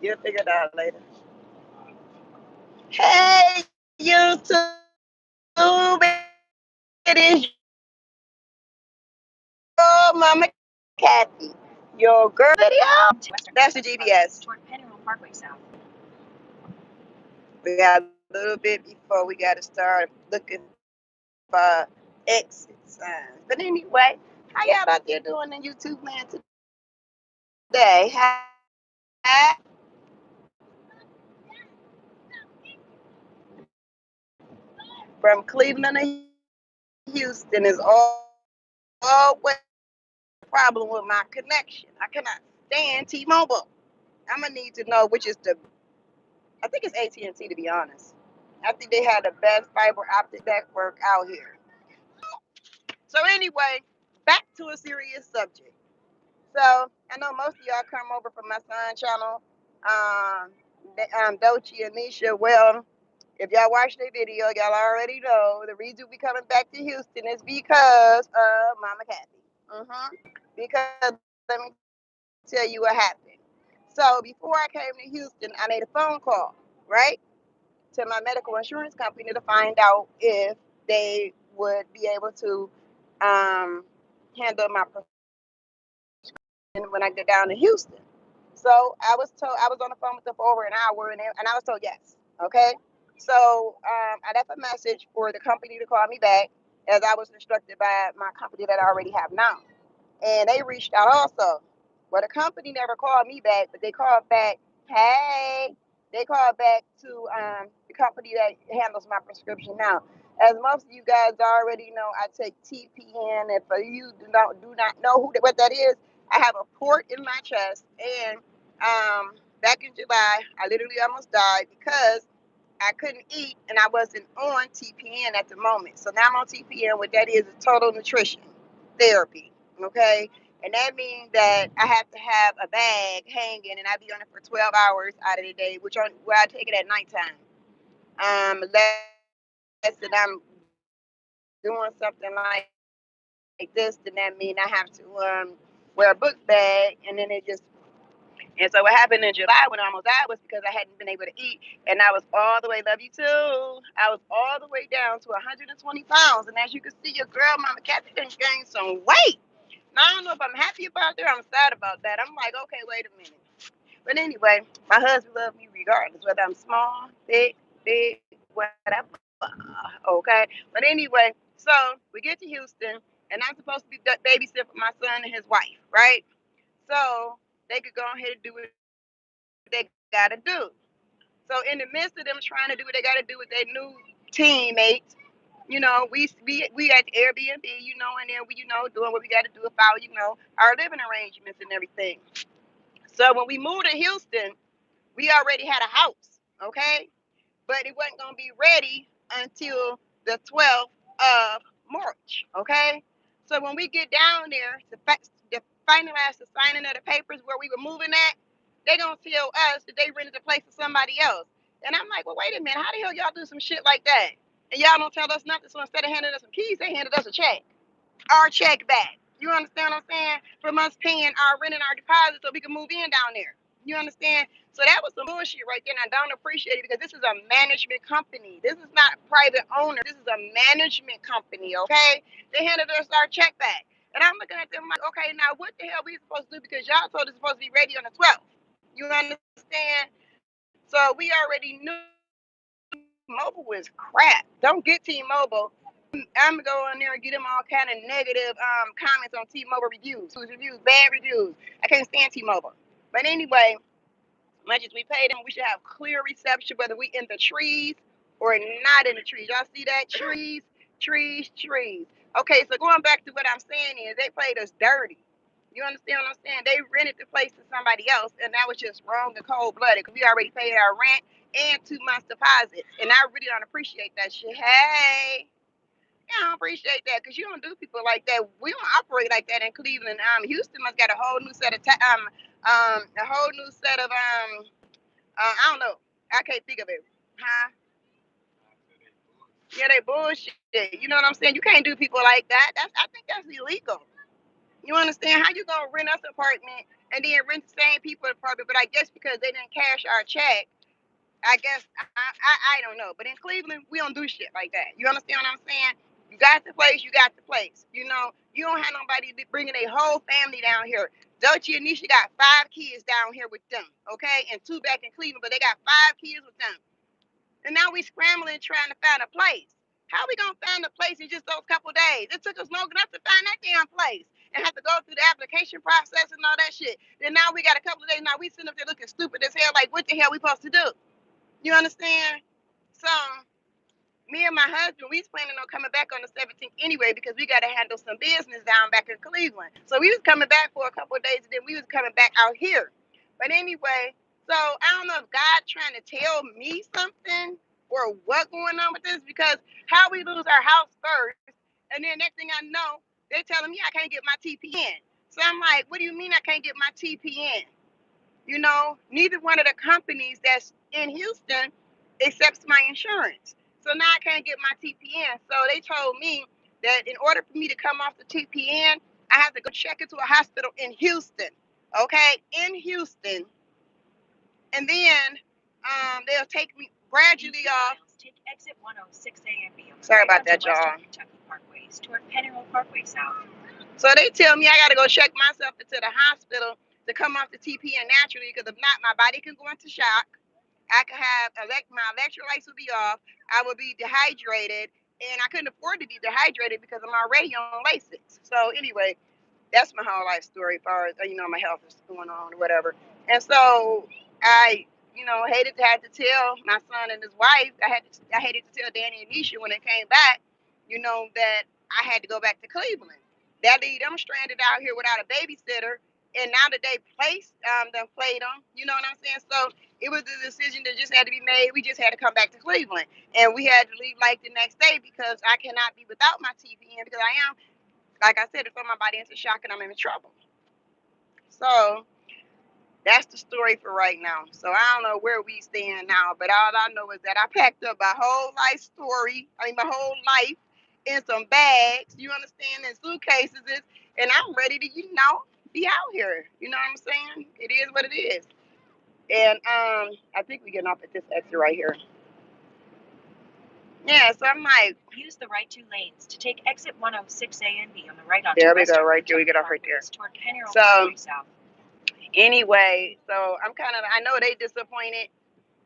You'll figure it out later. Hey, YouTube. It is your Mama Kathy. Your girl video. That's the GPS. We got a little bit before we got to start looking for exit signs. But anyway, how y'all out there doing in YouTube land today? From Cleveland to Houston is always a problem with my connection. I cannot stand T-Mobile. I'm gonna need to know which is the. I think it's AT&T to be honest. I think they have the best fiber optic network out here. So anyway, back to a serious subject. So I know most of y'all come over from my son's channel, Dochi and Nisha. Well, if y'all watch the video, y'all already know the reason we coming back to Houston is because of Mama Kathy. Because let me tell you what happened. So before I came to Houston, I made a phone call, right, to my medical insurance company to find out if they would be able to handle my prescription when I get down to Houston. So I was told I was on the phone with them for over an hour, and I was told yes. Okay. So I left a message for the company to call me back, as I was instructed by my company that I already have now. And they reached out also. Well, the company never called me back, but they called back. Hey, they called back to the company that handles my prescription now. As most of you guys already know, I take TPN, and for you do not know what that is, I have a port in my chest, and back in July, I literally almost died because I couldn't eat and I wasn't on TPN at the moment. So now I'm on TPN. What that is total nutrition therapy. Okay. And that means that I have to have a bag hanging and I be on it for 12 hours out of the day, where I take it at nighttime. Unless that I'm doing something like this, then that means I have to wear a book bag, and then it just. And so what happened in July when I almost died was because I hadn't been able to eat, and I was all the way, love you too, I was all the way down to 120 pounds. And as you can see, your girl, Mama Kathy, done gained some weight. Now, I don't know if I'm happy about that or I'm sad about that. I'm like, okay, wait a minute. But anyway, my husband loves me regardless, whether I'm small, big, whatever. Okay. But anyway, so we get to Houston, and I'm supposed to be babysitting for my son and his wife, right? So they could go ahead and do what they gotta do. So in the midst of them trying to do what they gotta do with their new teammates, we at the Airbnb, and then we, doing what we gotta do about, our living arrangements and everything. So when we moved to Houston, we already had a house, okay? But it wasn't gonna be ready until the 12th of March, okay? So when we get down there to finalize the signing of the papers where we were moving at, they gonna tell us that they rented the place to somebody else. And I'm like, well, wait a minute, how the hell y'all do some shit like that? And y'all don't tell us nothing. So instead of handing us some keys, they handed us a check. Our check back. You understand what I'm saying? From us paying our rent and our deposit so we can move in down there. You understand? So that was some bullshit right there, and I don't appreciate it because this is a management company. This is not private owner. This is a management company, okay? They handed us our check back. And I'm looking at them like, okay, now what the hell we supposed to do, because y'all told us supposed to be ready on the 12th. You understand? So we already knew Mobile was crap. Don't get T-Mobile. I'm gonna go in there and get them all kind of negative comments on T-Mobile reviews, bad reviews. I can't stand T-Mobile. But anyway, much as we pay them, we should have clear reception, whether we in the trees or not in the trees. Y'all see that? Trees. Okay, so going back to what I'm saying is they played us dirty. You understand what I'm saying? They rented the place to somebody else, and that was just wrong and cold blooded because we already paid our rent and 2 months deposit, and I really don't appreciate that shit. Hey. Yeah, I don't appreciate that because you don't do people like that. We don't operate like that in Cleveland. Houston must got a whole new set of a whole new set of I don't know. I can't think of it. Huh? Yeah, they bullshit. You know what I'm saying? You can't do people like that. I think that's illegal. You understand? How you gonna rent us an apartment and then rent the same people apartment. But I guess because they didn't cash our check, I guess I don't know. But in Cleveland, we don't do shit like that. You understand what I'm saying? You got the place, you got the place. You know, you don't have nobody bringing a whole family down here. Dutchie and Nisha got 5 kids down here with them, okay, and 2 back in Cleveland, but they got 5 kids with them. And now we scrambling trying to find a place. How we gonna find a place in just those couple days? It took us long enough to find that damn place and have to go through the application process and all that shit. Then now we got a couple of days. Now we sitting up there looking stupid as hell. Like what the hell we supposed to do? You understand? So me and my husband, we was planning on coming back on the 17th anyway because we got to handle some business down back in Cleveland. So we was coming back for a couple of days and then we was coming back out here. But anyway, so I don't know if God trying to tell me something or what going on with this because how we lose our house first and then next thing I know, they're telling me I can't get my TPN. So I'm like, what do you mean I can't get my TPN? You know, neither one of the companies that's in Houston accepts my insurance. So now I can't get my TPN. So they told me that in order for me to come off the TPN, I have to go check into a hospital in Houston. Okay, in Houston. And then they'll take me gradually off. Take exit 106A and B. Sorry about that, y'all. Parkways toward Pennyroll Parkway South. So they tell me I got to go check myself into the hospital to come off the TPN naturally because if not, my body can go into shock. I could have my electrolytes will be off. I will be dehydrated, and I couldn't afford to be dehydrated because I'm already on Lasix. So anyway, that's my whole life story as far as my health is going on or whatever. And so I hated to have to tell my son and his wife. I hated to tell Danny and Nisha when they came back, that I had to go back to Cleveland. That leave them stranded out here without a babysitter. And now that they done played them, you know what I'm saying? So it was a decision that just had to be made. We just had to come back to Cleveland. And we had to leave like the next day because I cannot be without my TPN because I am, like I said, it throw my body into shock and I'm in trouble. So that's the story for right now. So I don't know where we stand now, but all I know is that I packed up my whole my whole life in some bags, you understand, in suitcases, and I'm ready to, be out here. You know what I'm saying? It is what it is. And I think we're getting off at this exit right here. Yeah, so I'm like, use the right 2 lanes to take exit 106A and B on the right onto there we go, right there. We get off right there. So anyway, so I know they disappointed.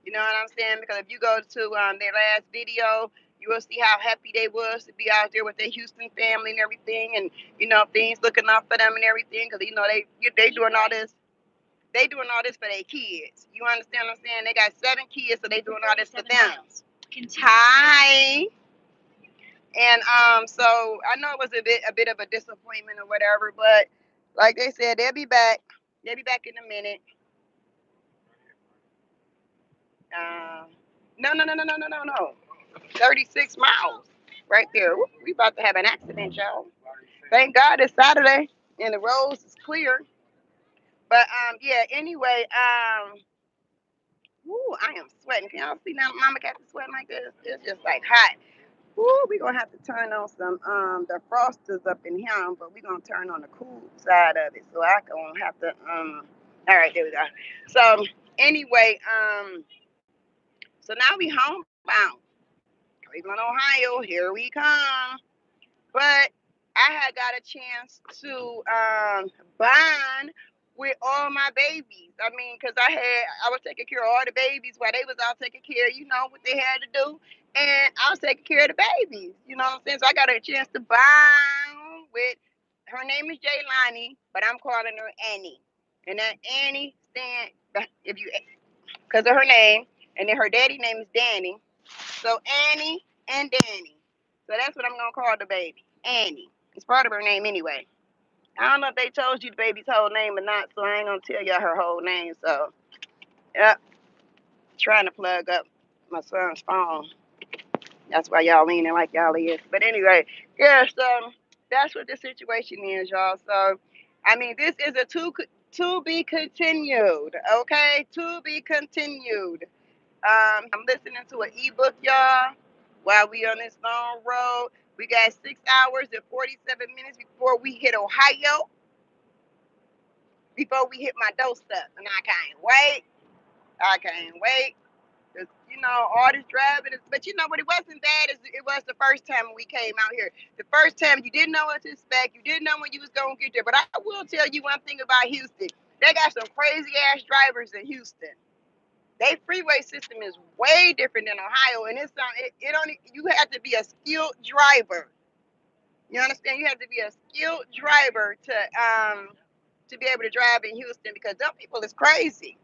You know what I'm saying? Because if you go to their last video, you will see how happy they was to be out there with their Houston family and everything, and things looking up for them and everything. Because they doing all this. They doing all this for their kids. You understand what I'm saying? They got 7 kids, so they doing all this for them. Hi. And so I know it was a bit of a disappointment or whatever, but like they said, they'll be back. They'll be back in a minute. No. 36 miles right there. We about to have an accident, y'all. Thank God it's Saturday and the roads is clear. But yeah, anyway, I am sweating. Can y'all see now Mama got to sweating like this? It's just like hot. We're gonna have to turn on some the frosters up in here, but we're gonna turn on the cool side of it so I don't have to all right, there we go. So anyway, so now we homebound. Cleveland, Ohio, here we come. But I had got a chance to bond with all my babies. I mean, because I was taking care of all the babies while they was out taking care of, what they had to do. And I was taking care of the babies, you know what I'm saying? So I got a chance to bond with, her name is Jaylani, but I'm calling her Annie. And that Annie because of her name, and then her daddy name is Danny. So Annie and Danny. So that's what I'm gonna call the baby. Annie. It's part of her name anyway. I don't know if they told you the baby's whole name or not, so I ain't gonna tell y'all her whole name. So yep. Trying to plug up my son's phone. That's why y'all leaning like y'all is. But anyway, yeah, so that's what the situation is, y'all. So I mean, this is a to be continued, okay? To be continued. I'm listening to an ebook, y'all, while we on this long road. We got 6 hours and 47 minutes before we hit Ohio. before we hit my doorstep. And I can't wait. I can't wait. 'Cause, you know, all this driving is, but you know what? It wasn't bad as it was the first time we came out here. The first time you didn't know what to expect. You didn't know when you was gonna get there. But I will tell you one thing about Houston. They got some crazy ass drivers in Houston. Their freeway system is way different than Ohio, and it only you have to be a skilled driver. You understand? You have to be a skilled driver to be able to drive in Houston because them people is crazy.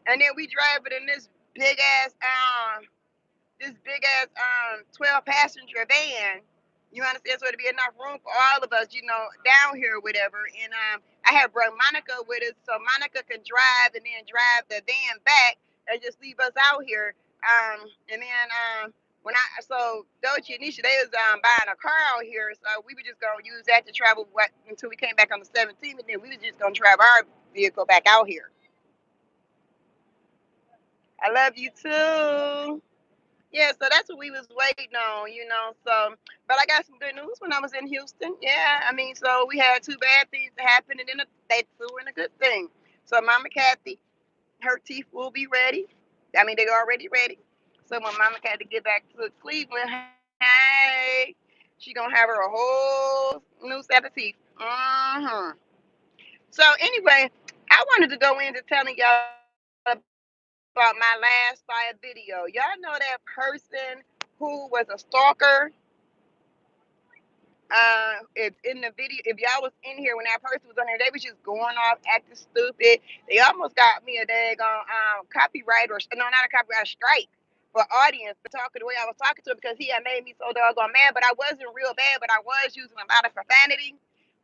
And then we drive it in big ass this big ass 12 passenger van. You understand? So it'd be enough room for all of us, you know, down here or whatever. And I had brought Monica with us so Monica could drive and then drive the van back and just leave us out here. And then when I so Dochi and Nisha, they was buying a car out here, so we were just gonna use that to travel until we came back on the 17th, and then we was just gonna drive our vehicle back out here. I love you too. Yeah, so that's what we was waiting on, you know. So, but I got some good news when I was in Houston. Yeah, I mean, so we had two bad things that happened, and then they threw in a good thing. So, Mama Kathy, her teeth will be ready. I mean, they're already ready. So when Mama Kathy get back to Cleveland, hey, she gonna have her a whole new set of teeth. So anyway, I wanted to go into telling y'all about my last live video. Y'all know that person who was a stalker. If in the video, if y'all was in here when that person was on there, they was just going off acting stupid. They almost got me a daggone copyright or no, not a copyright strike for audience for talking the way I was talking to him because he had made me so doggone mad. But I wasn't real bad, but I was using a lot of profanity.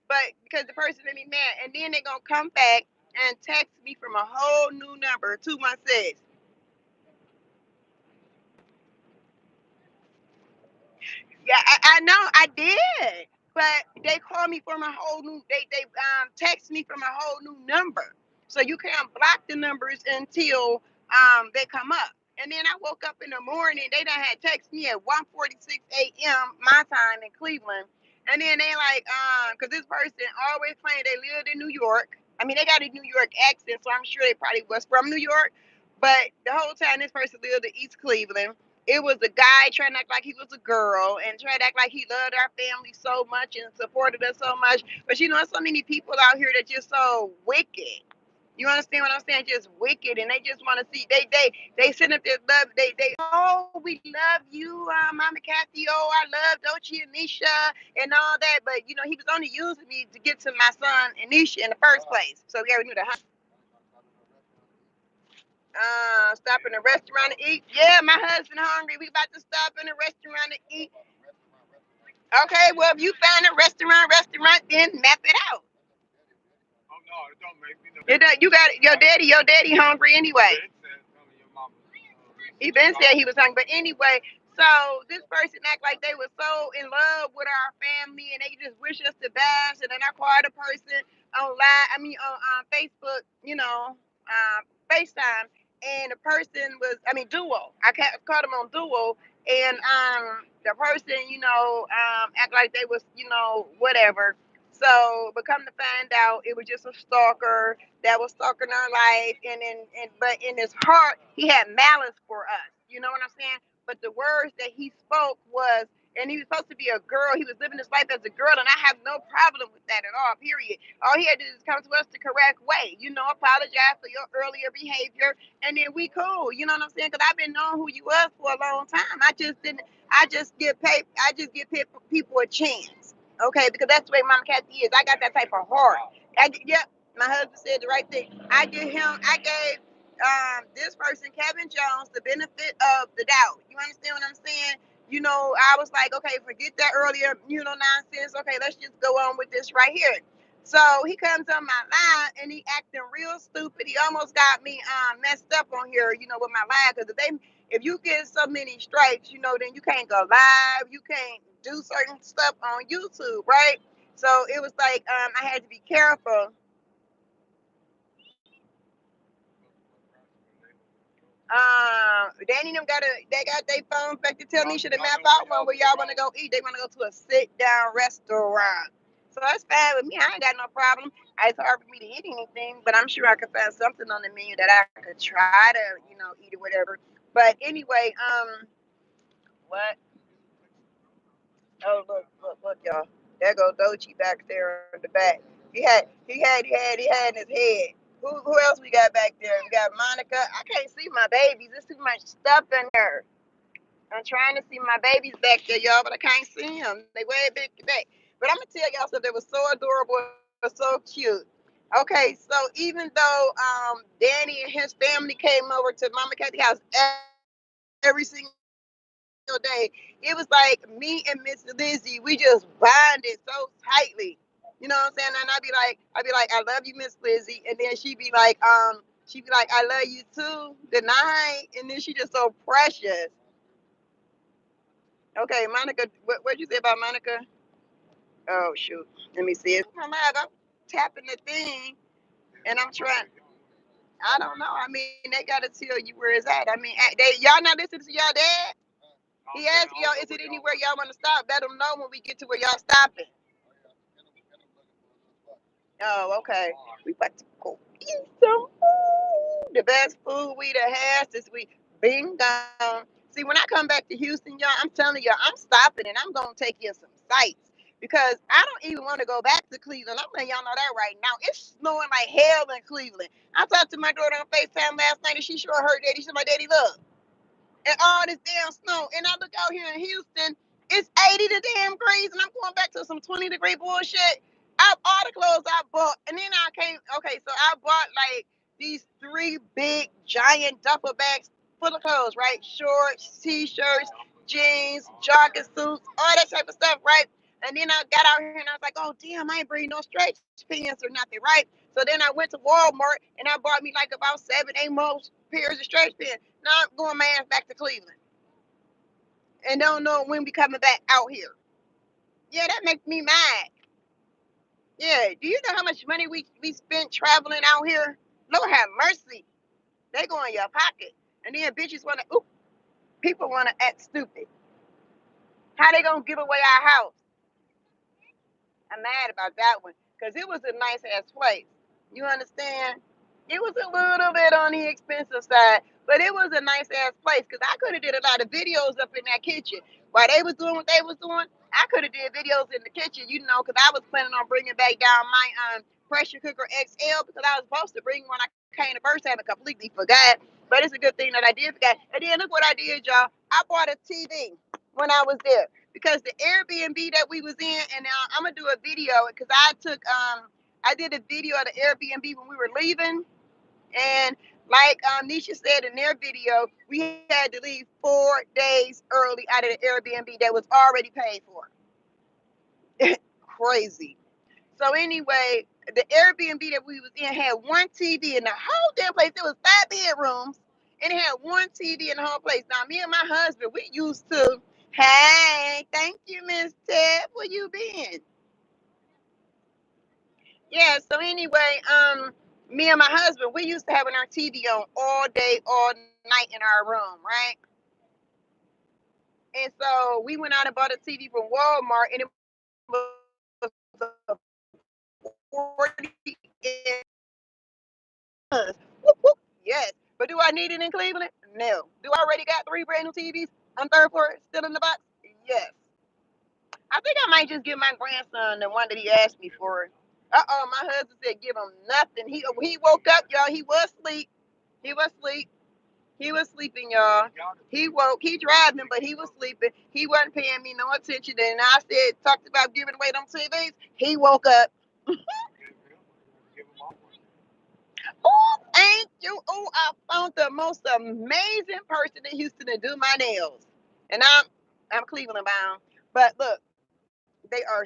But because the person made me mad, and then they gonna come back and text me from a whole new number 216. Yeah, I know I did, but they called me from a whole new. They text me from a whole new number, so you can't block the numbers until they come up. And then I woke up in the morning. They done had text me at 1:46 a.m. my time in Cleveland, and then they like because this person always claimed they lived in New York. I mean, they got a New York accent, so I'm sure they probably was from New York. But the whole time this person lived in East Cleveland. It was a guy trying to act like he was a girl and trying to act like he loved our family so much and supported us so much. But you know, there's so many people out here that just so wicked. You understand what I'm saying? Just wicked, and they just want to see. They send up their love. They oh we love you, Mama Kathy. Oh I love Dochi and Nisha and all that. But you know he was only using me to get to my son and Nisha in the first place. So we already knew that. Stop in a restaurant to eat. Yeah, my husband hungry. We about to stop in a restaurant to eat. Okay, well if you find a restaurant, then map it out. It don't, you got your daddy hungry anyway. He been said he was hungry, but anyway. So this person act like they were so in love with our family, and they just wish us the best. And then I called a person on live, I mean on Facebook, you know, FaceTime, and the person was, I mean Duo. Called him on Duo, and the person, you know, act like they was, you know, whatever. So, but come to find out, it was just a stalker that was stalking our life, but in his heart, he had malice for us. You know what I'm saying? But the words that he spoke was, and he was supposed to be a girl. He was living his life as a girl, and I have no problem with that at all. Period. All he had to do is come to us the correct way. You know, apologize for your earlier behavior, and then we cool. You know what I'm saying? Because I've been knowing who you was for a long time. I just didn't. I just give pay. I just give people a chance. Okay, because that's the way Mama Kathy is. I got that type of heart. Yep, my husband said the right thing. I gave this person, Kevin Jones, the benefit of the doubt. You understand what I'm saying? You know, I was like, okay, forget that earlier, you know, nonsense. Okay, let's just go on with this right here. So he comes on my line and he acting real stupid. He almost got me messed up on here, you know, with my line. Because if you get so many strikes, you know, then you can't go live. You can't do certain stuff on YouTube, right? So it was like I had to be careful. Danny them they got their phone back to tell Nisha to map out one where y'all want to go eat. They want to go to a sit down restaurant. So that's fine with me. I ain't got no problem. it's hard for me to eat anything, but I'm sure I could find something on the menu that I could try to, eat or whatever. But anyway, what? Oh, look, y'all. There go Dochi back there in the back. He had in his head. Who else we got back there? We got Monica. I can't see my babies. There's too much stuff in there. I'm trying to see my babies back there, y'all, but I can't see them. They way big back. But I'm gonna tell y'all something that was so adorable, so cute. Okay, so even though Danny and his family came over to Mama Kathy's house every single day, it was like me and Miss Lizzie, we just bonded so tightly. You know what I'm saying? And I'd be like, I love you, Miss Lizzie, and then she'd be like, I love you too. Good night. And then she just so precious. Okay, Monica, what'd you say about Monica? Oh shoot, let me see it. Come on, I'm tapping the thing, and I'm trying. I don't know. I mean, they gotta tell you where it's at. I mean, y'all not listening to y'all dad? He asked y'all, is it anywhere y'all want to stop? Let them know when we get to where y'all stopping. Oh, okay. We about to go eat some food. The best food we done had since we been gone. See, when I come back to Houston, y'all, I'm telling y'all, I'm stopping and I'm gonna take in some sights because I don't even want to go back to Cleveland. I'm letting y'all know that right now. It's snowing like hell in Cleveland. I talked to my daughter on FaceTime last night and she sure heard daddy. She said, my daddy, look, and all this damn snow. And I look out here in Houston, it's 80 to damn degrees, and I'm going back to some 20-degree bullshit. All the clothes I bought, and then I came. Okay, so I bought like these three big giant duffel bags full of clothes, right? Shorts, t-shirts, jeans, jogging suits, all that type of stuff, right? And then I got out here and I was like, oh damn, I ain't bringing no stretch pants or nothing, right? So then I went to Walmart and I bought me like about 7, 8 more pairs of stretch pants. Now I'm going my ass back to Cleveland and don't know when we coming back out here. Yeah, that makes me mad. Yeah, do you know how much money we spent traveling out here? Lord have mercy. They go in your pocket. And then bitches wanna people wanna act stupid. How they gonna give away our house? I'm mad about that one. Cause it was a nice ass place. You understand? It was a little bit on the expensive side, but it was a nice ass place because I could have did a lot of videos up in that kitchen while they was doing what they was doing. I could have did videos in the kitchen, because I was planning on bringing back down my pressure cooker XL because I was supposed to bring one. I came the first time and completely forgot, but it's a good thing that I did forget. And then look what I did, y'all. I bought a TV when I was there because the Airbnb that we was in, and I'm gonna do a video because I did a video of the Airbnb when we were leaving. And like Nisha said in their video, we had to leave 4 days early out of the Airbnb that was already paid for. Crazy. So anyway, the Airbnb that we was in had one TV in the whole damn place. There was 5 bedrooms, and it had one TV in the whole place. Now me and my husband, we used to. Hey, thank you, Miss Ted. Where you been? Yeah, so anyway, me and my husband, we used to having our TV on all day, all night in our room, right? And so we went out and bought a TV from Walmart, and it was a 40 inch. Whoop, whoop. Yes, but do I need it in Cleveland? No. Do I already got 3 brand new TVs on third floor still in the box? Yes. I think I might just give my grandson the one that he asked me for. My husband said give him nothing. He woke up, y'all. He was asleep. He was asleep. He was sleeping, y'all. He woke. He driving, but he was sleeping. He wasn't paying me no attention. And I said, talked about giving away them TVs. He woke up. Oh, thank you. Oh, I found the most amazing person in Houston to do my nails. And I'm Cleveland bound. But look, they are